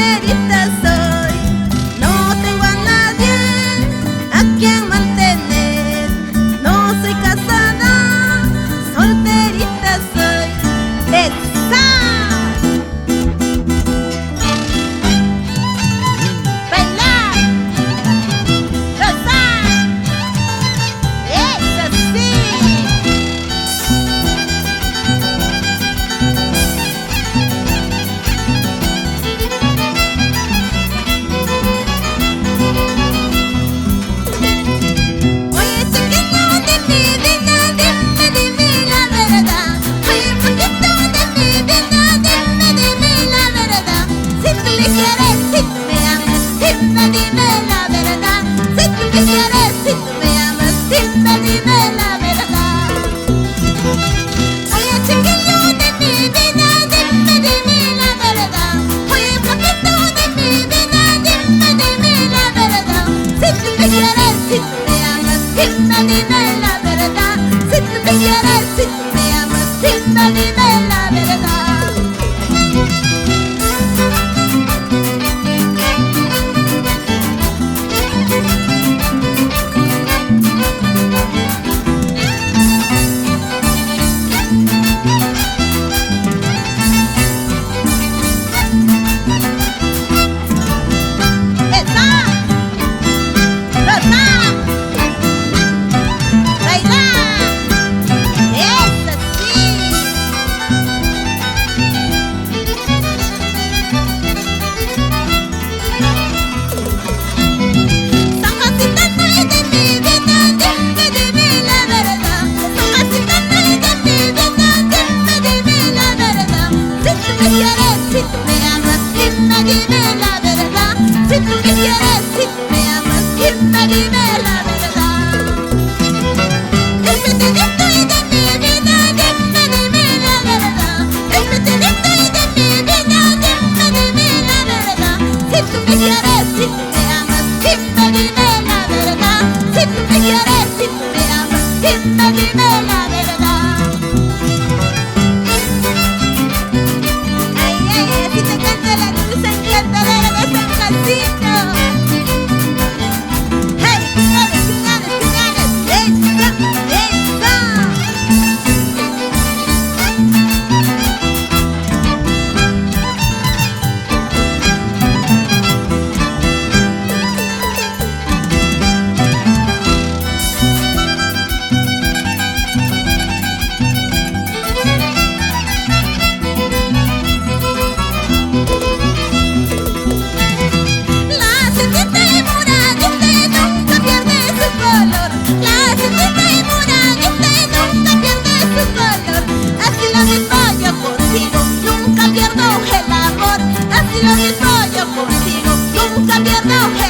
solterita soy, no tengo a nadie a quien mantener. No soy casada, solterita soy. ¡Esa! ¡Bailar! ¡Gozar! ¡Eso sí! Oye, chiquillo de mi vida, dime la verdad. Oye, poquito de mi vida, dime la verdad. Si tú me quieres, si tú me amas, dime la verdad. Si tú me quieres, si tú me amas, dime la verdad. Oye, chiquillo de mi vida, dime la verdad. Oye, poquito de mi vida, dime la verdad. Si tú me quieres, si tú me amas, dime la verdad. Si tú me quieres, si tú me amas, dime la verdad. ¡Esa! ¡Gozar! ¡Bailar! ¡Eso sí! San Jacinto y de mi vida, dime la verdad. San Jacinto y de mi vida, dime la verdad. Si tú me quieres, si tú me amas, dime la verdad. Si tú me quieres, si tú me amas, dime la verdad. El pretendente y de mi vida, dime la verdad. El pretendente y de mi vida, dime la verdad. Si tú me quieres, si tú me amas, dime la verdad. Si tú me quieres, si tú me amas, dime la verdad. Ay, ay, así te canta la dulce encantadora de San Jacinto. ¡Hey! ¡Ganes, ganes, ganes! ¡Esa! ¡Esa! La setita y moradita nunca pierde su color. La setita y moradita nunca pierde su color. Así lo mismo yo contigo, nunca pierdo el amor. Así lo mismo yo contigo, nunca pierdo el